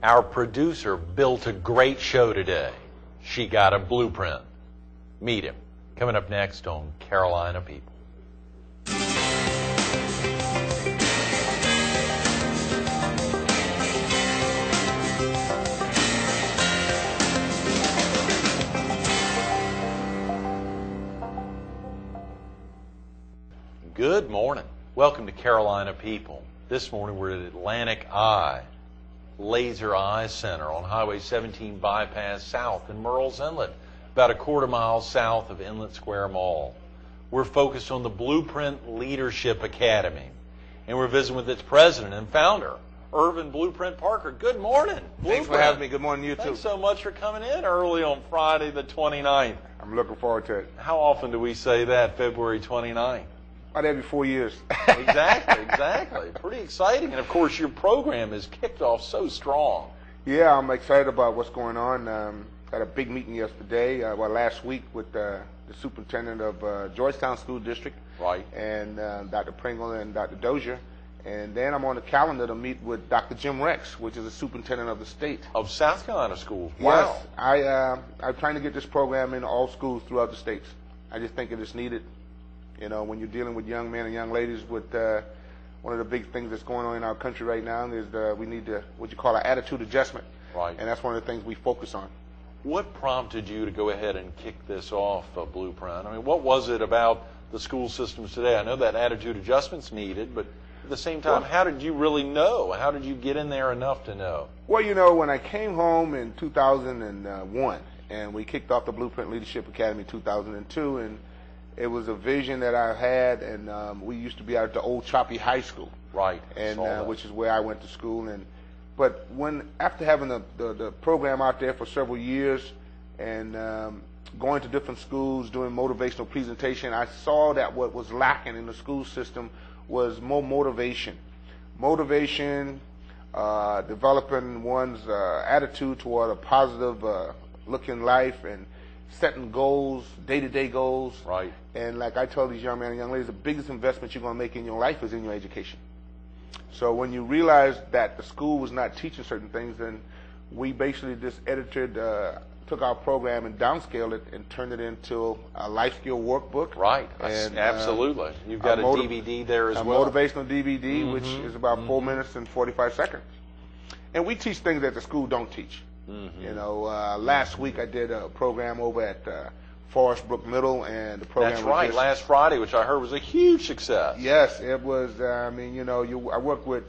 Our producer built a great show today. She got a blueprint. Meet him. Coming up next on Carolina People. Good morning. Welcome to Carolina People. This morning we're at Atlantic Eye, Laser Eye Center on Highway 17 bypass south in Murrells Inlet, about a quarter mile south of Inlet Square Mall. We're focused on the Blueprint Leadership Academy, and we're visiting with its president and founder, Ervin Blueprint Parker. Good morning. Thanks for having me. Good morning, you too. Thanks so much for coming in early on Friday the 29th. I'm looking forward to it. How often do we say that, February 29th? About every 4 years. Exactly. Pretty exciting. And, of course, your program is kicked off so strong. Yeah, I'm excited about what's going on. Had a big meeting yesterday, last week, with the superintendent of Georgetown School District. Right. And Dr. Pringle and Dr. Dozier. And then I'm on the calendar to meet with Dr. Jim Rex, which is the superintendent of the state. Of South Carolina schools. Wow. Yes. I'm trying to get this program in all schools throughout the states. I just think it is needed. You know, when you're dealing with young men and young ladies, with one of the big things that's going on in our country right now is we need what you call an attitude adjustment. Right. And that's one of the things we focus on. What prompted you to go ahead and kick this off, Blueprint? I mean, what was it about the school systems today? I know that attitude adjustment's needed, but at the same time, how did you really know? How did you get in there enough to know? Well, you know, when I came home in 2001, and we kicked off the Blueprint Leadership Academy in 2002, and it was a vision that I had, and we used to be out at the old Choppy High School, right? And which is where I went to school. But after having the program out there for several years, and going to different schools doing motivational presentation, I saw that what was lacking in the school system was more motivation, developing one's attitude toward a positive look in life, and setting goals, day-to-day goals. Right. And like I told these young men and young ladies, the biggest investment you're going to make in your life is in your education. So when you realize that the school was not teaching certain things, then we basically just took our program and downscaled it and turned it into a life skill workbook. Right. And, absolutely. You've got a DVD there as well. A motivational DVD, which is about 4 minutes and 45 seconds. And we teach things that the school don't teach. You know, last week I did a program over at Forest Brook Middle, and the program That's right, last Friday, which I heard was a huge success. Yes, it was. I mean, you know, I work with,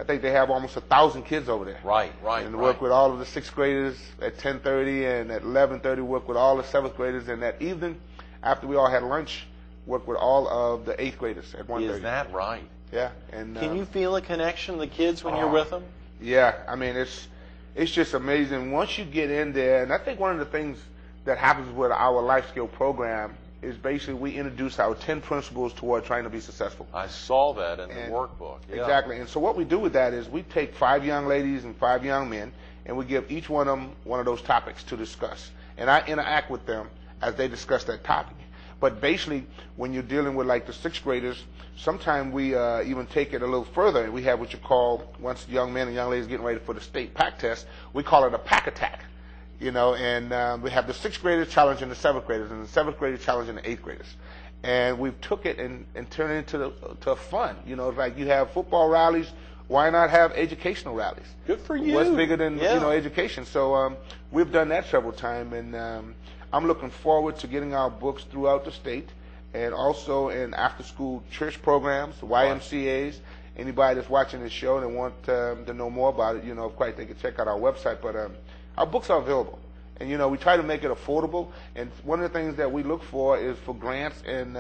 I think they have almost 1,000 kids over there. Right. And I work with all of the 6th graders at 10:30, and at 11:30 work with all the 7th graders, and that evening, after we all had lunch, work with all of the 8th graders at 1:30. Is that right? Yeah. And can you feel a connection to the kids when you're with them? Yeah, I mean, it's just amazing once you get in there. And I think one of the things that happens with our life skill program is basically we introduce our 10 principles toward trying to be successful. I saw that in the workbook. Yeah. Exactly. And so what we do with that is we take 5 young ladies and 5 young men, and we give each one of them one of those topics to discuss. And I interact with them as they discuss that topic. But basically, when you're dealing with like the 6th graders, sometimes we even take it a little further, and we have what you call, once young men and young ladies getting ready for the state pack test, we call it a pack attack. You know, and we have the 6th graders challenging the 7th graders, and the 7th graders challenging the 8th graders. And we've took it and turned it to fun. You know, it's like you have football rallies. Why not have educational rallies? Good for you. What's bigger than education? So we've done that several times, and I'm looking forward to getting our books throughout the state, and also in after-school church programs, YMCAs. Anybody that's watching this show and want to know more about it, you know, of course they can check out our website. But our books are available, and you know we try to make it affordable. And one of the things that we look for is for grants and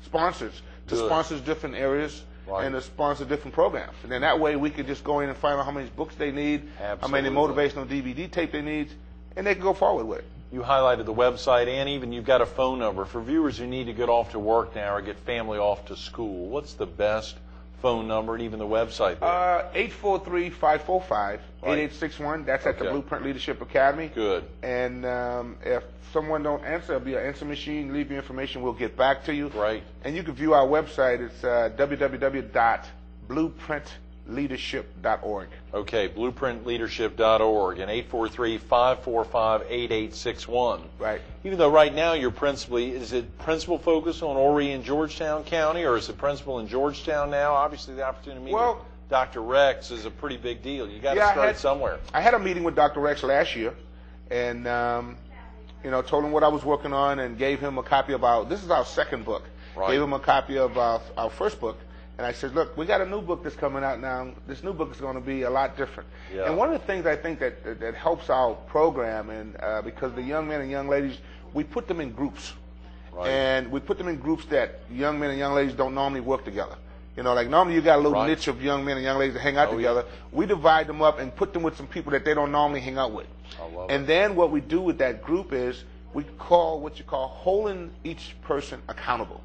sponsors to sponsor different areas. Right. And to sponsor different programs. And then that way we could just go in and find out how many books they need, how many motivational DVD tape they need, and they can go forward with it. You highlighted the website, and even you've got a phone number for viewers who need to get off to work now or get family off to school. What's the best phone number and even the website there? 843-545-8861. That's at the Blueprint Leadership Academy. Good. And if someone don't answer, it'll be an answer machine. Leave your information. We'll get back to you. Right. And you can view our website. It's www.blueprintleadership.com. blueprintleadership.org. Okay, blueprintleadership.org and 843-545-8861. Right. Even though right now you're principally, is it principal focus on Horry and Georgetown County, or is it principal in Georgetown now? Obviously, the opportunity to meet with Dr. Rex is a pretty big deal. You got to start somewhere. I had a meeting with Dr. Rex last year, and told him what I was working on, and gave him a copy of this is our second book. Right. Gave him a copy of our first book. And I said, look, we got a new book that's coming out now. This new book is going to be a lot different. Yeah. And one of the things I think that helps our program, and because the young men and young ladies, we put them in groups. Right. And we put them in groups that young men and young ladies don't normally work together. Like normally you got a little niche of young men and young ladies that hang out together. Yeah. We divide them up and put them with some people that they don't normally hang out with. I love and it. Then what we do with that group is we call what you call holding each person accountable.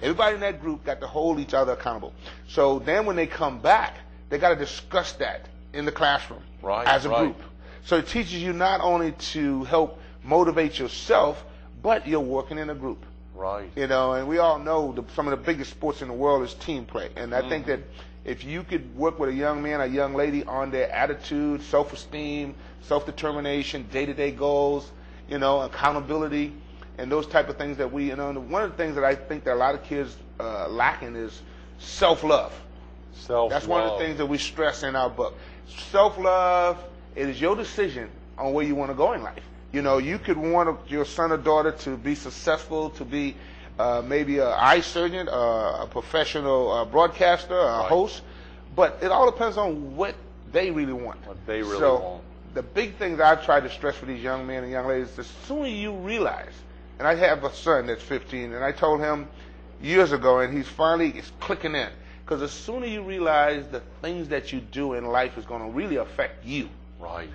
Everybody in that group got to hold each other accountable. So then when they come back, they got to discuss that in the classroom as a group. So it teaches you not only to help motivate yourself, but you're working in a group. Right. And we all know some of the biggest sports in the world is team play. And I think that if you could work with a young man or young lady on their attitude, self-esteem, self-determination, day-to-day goals, accountability, and those type of things that one of the things that I think that a lot of kids lacking is self-love. Self-love. That's one of the things that we stress in our book. Self-love, it is your decision on where you want to go in life. You could want your son or daughter to be successful, to be maybe an eye surgeon, a professional broadcaster, a host, but it all depends on what they really want. What they really want. The big things I've tried to stress for these young men and young ladies, the sooner you realize, and I have a son that's 15, and I told him years ago, and he's finally clicking in, because the sooner you realize the things that you do in life is going to really affect you, right,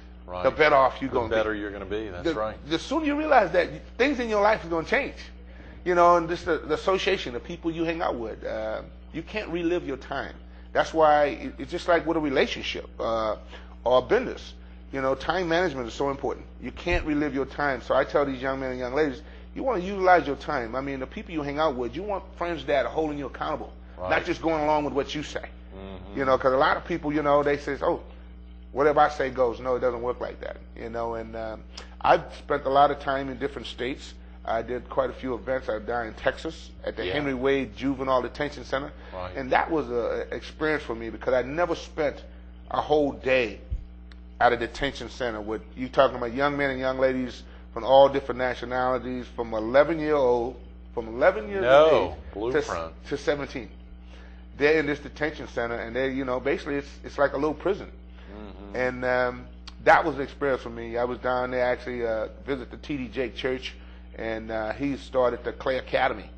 the better off you're going to be. The better you're going to be, that's right. The sooner you realize that things in your life is going to change, and just the association, the people you hang out with, you can't relive your time. That's why it's just like with a relationship or a business. Time management is so important. You can't relive your time. So I tell these young men and young ladies, you want to utilize your time. I mean, the people you hang out with, you want friends that are holding you accountable, not just going along with what you say. Because a lot of people, they say, oh, whatever I say goes. No, it doesn't work like that. And I've spent a lot of time in different states. I did quite a few events. I was down in Texas at the Henry Wade Juvenile Detention Center. Right. And that was an experience for me because I never spent a whole day at a detention center with you talking about young men and young ladies from all different nationalities, from 11 years of age to 17. They're in this detention center, and they, basically it's like a little prison. And that was an experience for me. I was down there actually visit the T.D. Jake Church, and he started the Clay Academy,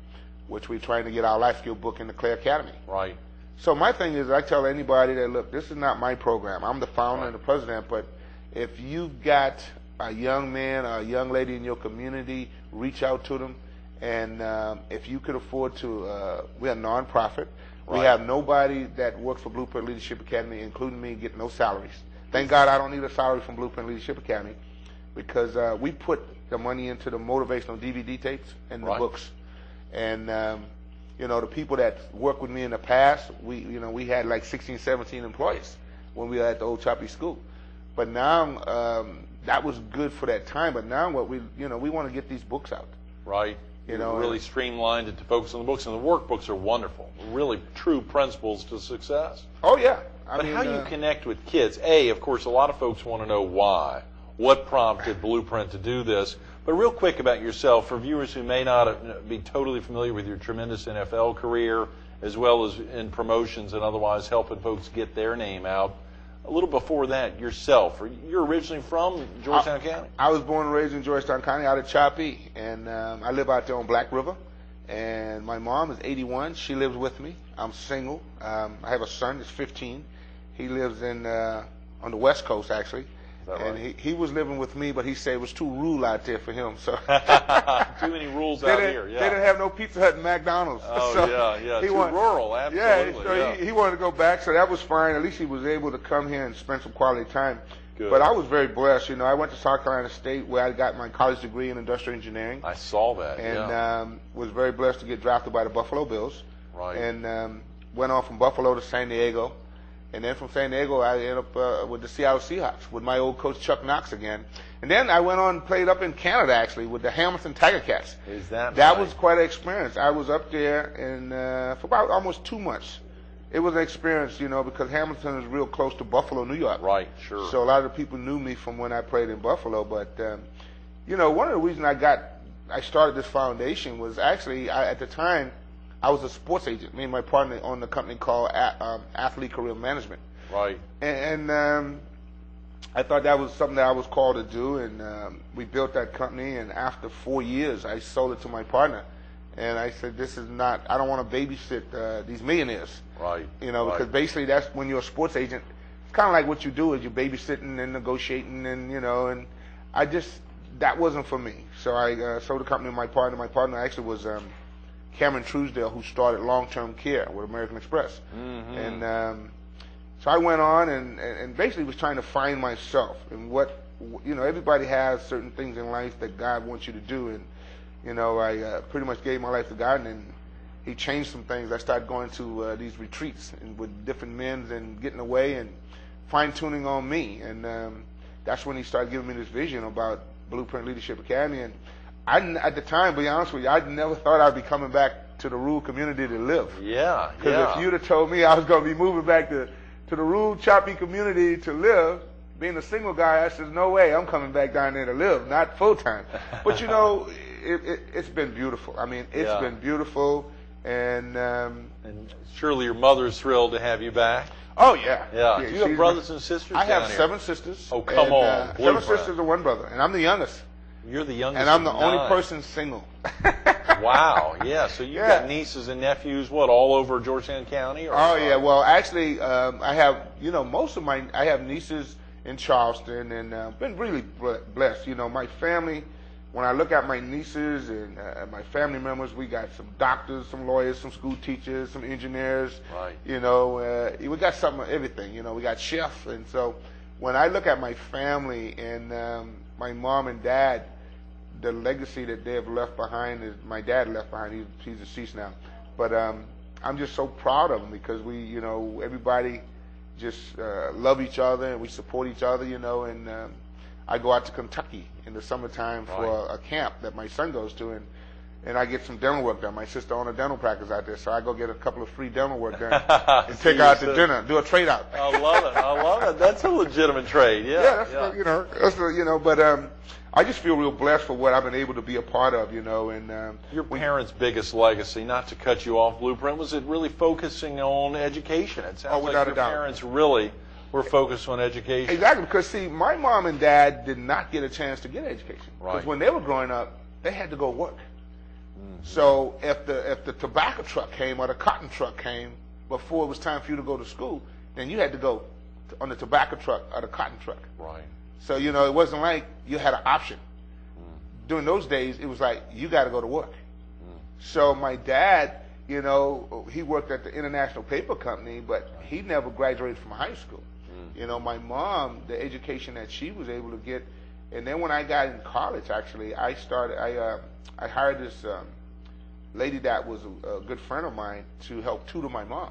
which we're trying to get our life skill book in the Clay Academy. Right. So my thing is, I tell anybody that, look, this is not my program. I'm the founder and the president, but if you've got a young man or a young lady in your community, reach out to them. And if you could afford to, we're a nonprofit. We have nobody that works for Blueprint Leadership Academy, including me, get no salaries. Thank God I don't need a salary from Blueprint Leadership Academy because we put the money into the motivational DVD tapes and the books. And the people that worked with me in the past, we had like 16, 17 employees when we were at the old Choppy School. But now, that was good for that time. But now what we want to get these books out. Right. Really streamlined it to focus on the books, and the workbooks are wonderful. Really true principles to success. Oh, yeah. But how you connect with kids, of course, a lot of folks want to know why. What prompted Blueprint to do this? But real quick about yourself, for viewers who may not be totally familiar with your tremendous NFL career, as well as in promotions and otherwise helping folks get their name out, a little before that, yourself. You're originally from Georgetown County? I was born and raised in Georgetown County out of Choppy, and I live out there on Black River. And my mom is 81. She lives with me. I'm single. I have a son that's 15. He lives on the West Coast, actually. And he was living with me, but he said it was too rural out there for him. So too many rules out here. Yeah. They didn't have no Pizza Hut and McDonald's. Oh, so yeah. Too rural, absolutely. Yeah, so he wanted to go back, so that was fine. At least he was able to come here and spend some quality time. Good. But I was very blessed. I went to South Carolina State where I got my college degree in industrial engineering. I saw that, and was very blessed to get drafted by the Buffalo Bills. Right. And went on from Buffalo to San Diego. And then from San Diego, I ended up with the Seattle Seahawks with my old coach Chuck Knox again. And then I went on and played up in Canada, actually, with the Hamilton Tiger Cats. Is that That right? was quite an experience. I was up there and for about almost 2 months. It was an experience, you know, because Hamilton is real close to Buffalo, New York. Right, sure. So a lot of people knew me from when I played in Buffalo. But, you know, one of the reasons I started this foundation was actually, at the time, I was a sports agent. Me and my partner owned a company called Athlete Career Management. Right. And I thought that was something that I was called to do, and we built that company. And after 4 years, I sold it to my partner. And I said, this is not, I don't want to babysit these millionaires. Right. You know, because basically that's when you're a sports agent. It's kind of like what you do is you're babysitting and negotiating and, you know, and that wasn't for me. So I sold the company to my partner. My partner actually was Cameron Truesdale, who started long-term care with American Express. Mm-hmm. And so I went on and basically was trying to find myself and what, you know, everybody has certain things in life that God wants you to do. And, you know, I pretty much gave my life to God, and He changed some things. I started going to these retreats and with different men and getting away and fine-tuning on me. And that's when He started giving me this vision about Blueprint Leadership Academy. And at the time, to be honest with you, I never thought I'd be coming back to the rural community to live. Yeah, Because if you'd have told me I was going to be moving back to the rural, choppy community to live, being a single guy, I said, no way, I'm coming back down there to live, not full-time. But, you know, it's been beautiful. I mean, it's been beautiful. And surely your mother's thrilled to have you back. Oh, yeah. Yeah. Do you have brothers and sisters? I have down here? 7 sisters. Oh, come on. 7 sisters and 1 brother. And I'm the youngest. You're the youngest. And I'm the of only 9. person single. Wow. Yeah. So you've got nieces and nephews, what, all over Georgetown County? Or, oh, yeah. Well, actually, I have, you know, I have nieces in Charleston, and been really blessed. You know, my family, when I look at my nieces and my family members, we got some doctors, some lawyers, some school teachers, some engineers. Right. You know, we got some of everything. You know, we got chefs. And so when I look at my family and my mom and dad, the legacy that they have left behind is my dad left behind. He's deceased now. But I'm just so proud of them because we, you know, everybody just love each other and we support each other, you know. And I go out to Kentucky in the summertime for a camp that my son goes to, and I get some dental work done. My sister owns a dental practice out there, so I go get a couple of free dental work done and take her out to dinner, do a trade out. I love it. I love it. That's a legitimate trade. Yeah. Yeah, that's you know, you know. But I just feel real blessed for what I've been able to be a part of, you know. And your parents' biggest legacy, not to cut you off, Blueprint, was it really focusing on education? It sounds like your parents really were focused on education. Exactly, because see, my mom and dad did not get a chance to get an education. Because when they were growing up, they had to go work. Mm-hmm. So if the tobacco truck came or the cotton truck came before it was time for you to go to school, then you had to go on the tobacco truck or the cotton truck. Right. So, you know, it wasn't like you had an option. During those days, it was like, you got to go to work. So my dad, you know, he worked at the International Paper Company, but he never graduated from high school. You know, my mom, the education that she was able to get, and then when I got in college, actually, I hired this lady that was a good friend of mine to help tutor my mom.